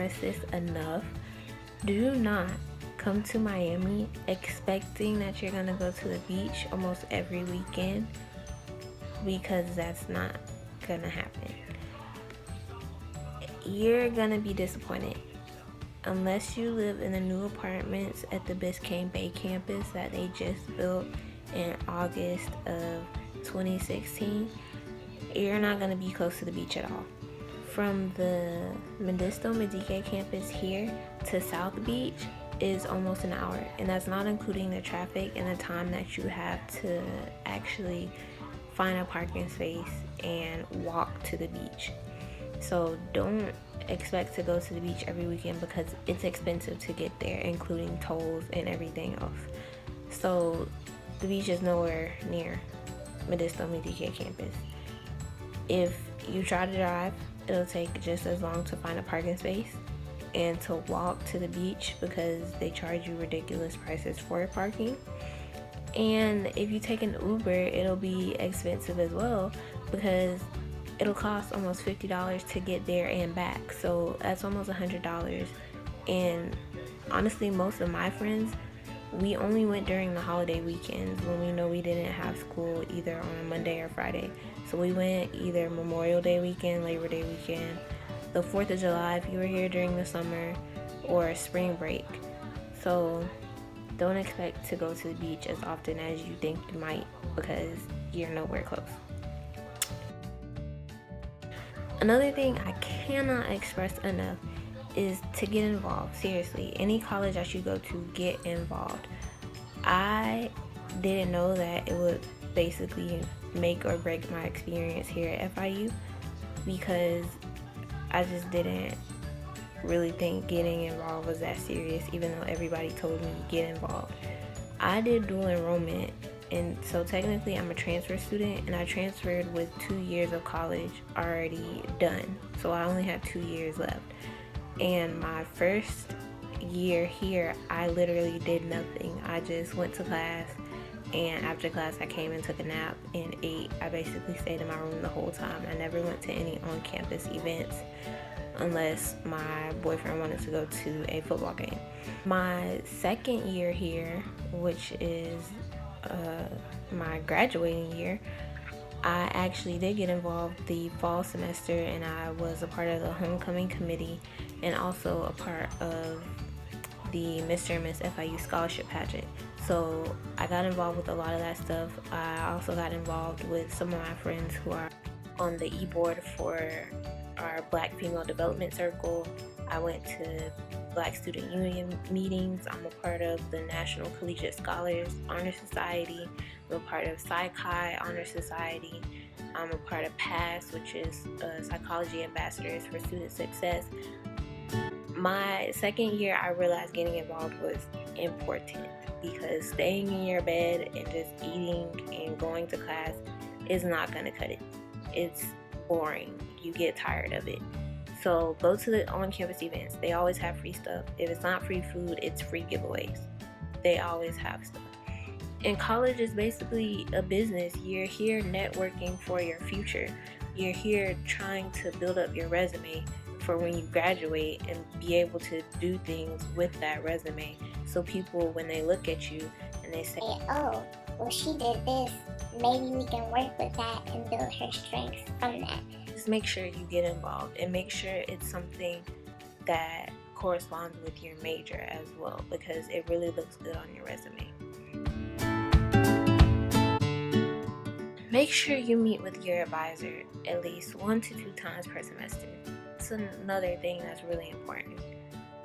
express this enough. Do not come to Miami expecting that you're gonna go to the beach almost every weekend, because that's not gonna happen. You're gonna be disappointed unless you live in the new apartments at the Biscayne Bay campus that they just built in August of 2016. You're not gonna be close to the beach at all. From the Modesto Medique campus here to South Beach is almost an hour, and that's not including the traffic and the time that you have to actually find a parking space and walk to the beach. So don't expect to go to the beach every weekend because it's expensive to get there, including tolls and everything else. So the beach is nowhere near Modesto Medique campus. If you try to drive, it'll take just as long to find a parking space and to walk to the beach because they charge you ridiculous prices for parking. And if you take an Uber, it'll be expensive as well because it'll cost almost $50 to get there and back. So that's almost $100. And honestly, most of my friends, we only went during the holiday weekends when we know we didn't have school either on a Monday or Friday. So we went either Memorial Day weekend, Labor Day weekend, the 4th of July if you were here during the summer, or spring break. So don't expect to go to the beach as often as you think you might because you're nowhere close. Another thing I cannot express enough is to get involved. Seriously, any college that you go to, get involved. I didn't know that it would basically make or break my experience here at FIU because I just didn't really think getting involved was that serious, even though everybody told me get involved. I did dual enrollment, and so technically I'm a transfer student, and I transferred with 2 years of college already done, so I only have 2 years left. And my first year here, I literally did nothing. I just went to class, and after class I came and took a nap and ate. I basically stayed in my room the whole time. I never went to any on-campus events unless my boyfriend wanted to go to a football game. My second year here, which is my graduating year, I actually did get involved the fall semester, and I was a part of the homecoming committee and also a part of the Mr. and Miss FIU scholarship pageant. So I got involved with a lot of that stuff. I also got involved with some of my friends who are on the e-board for our Black Female Development Circle. I went to Black Student Union meetings. I'm a part of the National Collegiate Scholars Honor Society. I'm a part of Psi Chi Honor Society. I'm a part of PASS, which is Psychology Ambassadors for Student Success. My second year, I realized getting involved was important because staying in your bed and just eating and going to class is not going to cut it. It's boring. You get tired of it. So go to the on-campus events. They always have free stuff. If it's not free food, it's free giveaways. They always have stuff. And college is basically a business. You're here networking for your future. You're here trying to build up your resume for when you graduate and be able to do things with that resume. So people, when they look at you and they say, oh, well, she did this. Maybe we can work with that and build her strengths from that. Just make sure you get involved and make sure it's something that corresponds with your major as well, because it really looks good on your resume. Make sure you meet with your advisor at least 1 to 2 times per semester. It's another thing that's really important.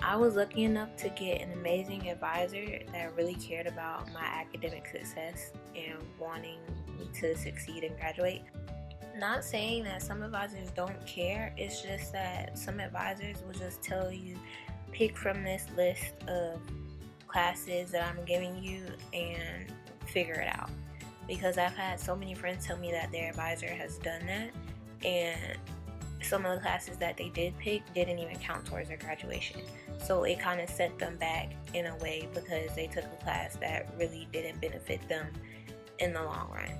I was lucky enough to get an amazing advisor that really cared about my academic success and wanting me to succeed and graduate. Not saying that some advisors don't care, it's just that some advisors will just tell you, pick from this list of classes that I'm giving you and figure it out. Because I've had so many friends tell me that their advisor has done that, and some of the classes that they did pick didn't even count towards their graduation. So it kind of set them back in a way because they took a class that really didn't benefit them in the long run.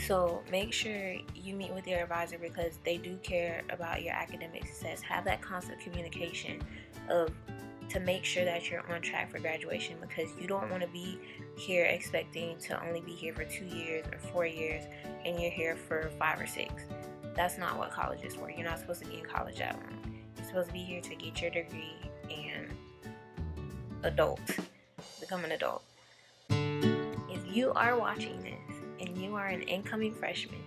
So make sure you meet with your advisor because they do care about your academic success. Have that constant communication to make sure that you're on track for graduation, because you don't want to be here expecting to only be here for 2 years or 4 years and you're here for 5 or 6. That's not what college is for. You're not supposed to be in college that long. You're supposed to be here to get your degree and become an adult. If you are watching this and you are an incoming freshman,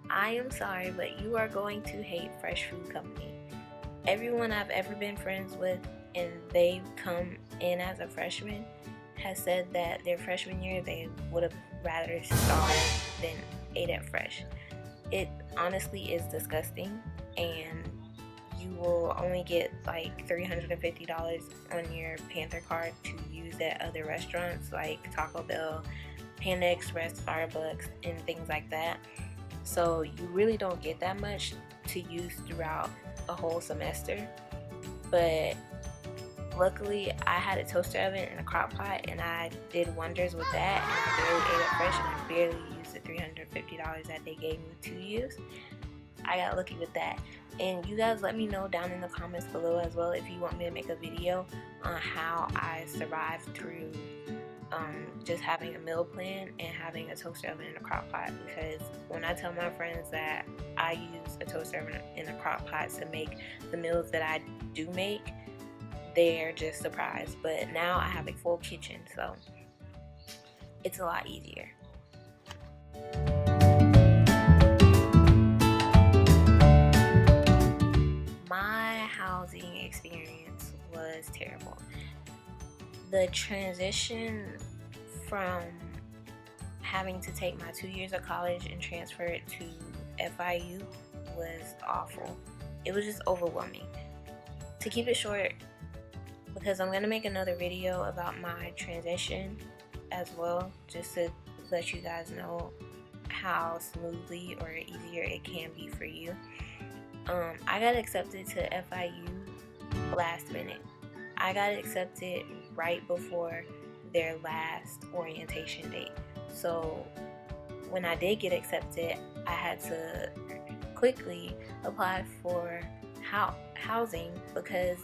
I am sorry, but you are going to hate Fresh Food Company. Everyone I've ever been friends with and they've come in as a freshman has said that their freshman year they would have rather starved than ate at Fresh. It honestly is disgusting, and you will only get like $350 on your Panther card to use at other restaurants like Taco Bell, Panda Express, Starbucks, and things like that. So you really don't get that much to use throughout a whole semester. But luckily, I had a toaster oven and a crock pot, and I did wonders with that. And I barely ate it fresh, and I barely used the $350 that they gave me to use. I got lucky with that. And you guys let me know down in the comments below as well if you want me to make a video on how I survived through just having a meal plan and having a toaster oven and a crock pot, because when I tell my friends that I use a toaster oven and a crock pot to make the meals that I do make, they're just surprised. But now I have a full kitchen, so it's a lot easier. My housing experience was terrible. The transition from having to take my 2 years of college and transfer it to FIU was awful. It was just overwhelming. To keep it short, because I'm going to make another video about my transition as well, just to let you guys know how smoothly or easier it can be for you. I got accepted to FIU last minute. I got accepted right before their last orientation date. So when I did get accepted, I had to quickly apply for housing because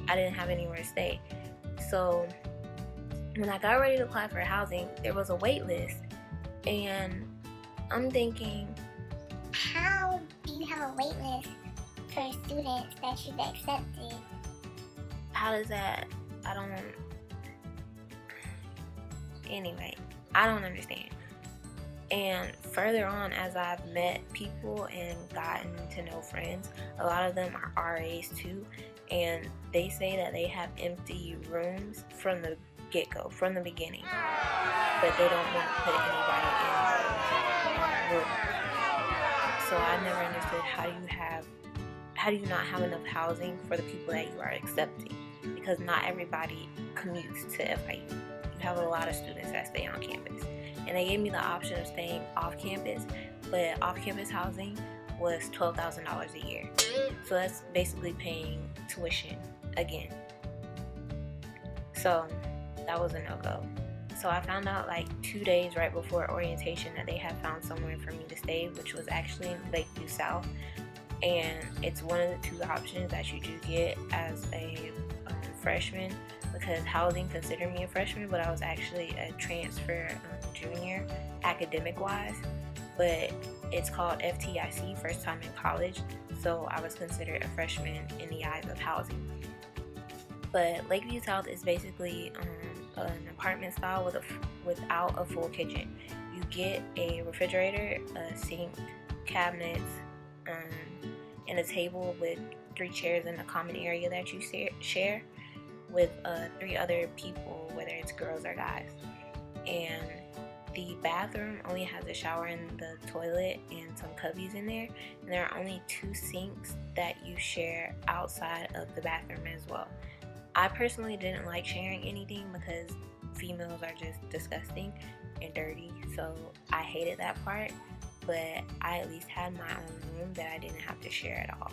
I didn't have anywhere to stay. So when I got ready to apply for housing, there was a wait list, and I'm thinking, how do you have a wait list for students that you've accepted? how does that, anyway, I don't understand. And further on, as I've met people and gotten to know friends, a lot of them are RAs too, and they say that they have empty rooms from the get-go, from the beginning, but they don't want to put anybody in those rooms. So I never understood how do you not have enough housing for the people that you are accepting, because not everybody commutes to FIU. You have a lot of students that stay on campus. And they gave me the option of staying off campus, but off-campus housing was $12,000 a year. So that's basically paying tuition again. So that was a no-go. So I found out like 2 days right before orientation that they had found somewhere for me to stay, which was actually in Lakeview South. And it's one of the 2 options that you do get as a freshman, because housing considered me a freshman, but I was actually a transfer junior academic wise. But it's called FTIC, first time in college, so I was considered a freshman in the eyes of housing. But Lakeview South is basically an apartment style without a full kitchen. You get a refrigerator, a sink, cabinets, and a table with 3 chairs in a common area that you share with 3 other people, whether it's girls or guys. And the bathroom only has a shower and the toilet and some cubbies in there, and there are only 2 sinks that you share outside of the bathroom as well. I personally didn't like sharing anything because females are just disgusting and dirty, so I hated that part, but I at least had my own room that I didn't have to share at all.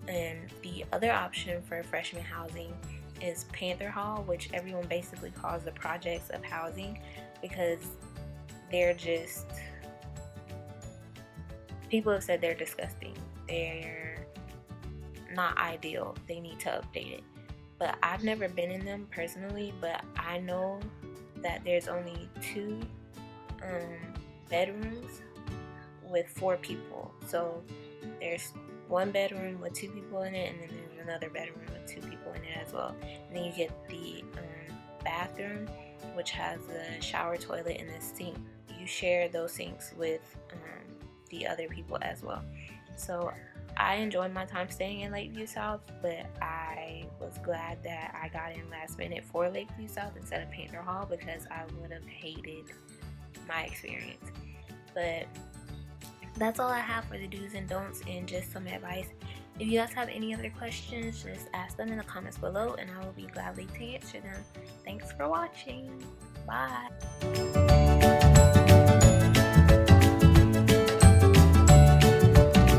And the other option for freshman housing is Panther Hall, which everyone basically calls the projects of housing, because they're just people have said they're disgusting. They're not ideal. They need to update it. But I've never been in them personally, but I know that there's only 2 bedrooms with 4 people. So there's 1 bedroom with 2 people in it, and then there's another bedroom with 2 people in it as well. And then you get the bathroom, which has a shower, toilet, and a sink. You share those sinks with the other people as well. So I enjoyed my time staying in Lakeview South, but I was glad that I got in last minute for Lakeview South instead of Painter Hall, because I would have hated my experience. But that's all I have for the do's and don'ts and just some advice. If you guys have any other questions, just ask them in the comments below and I will be gladly to answer them. Thanks for watching. Bye.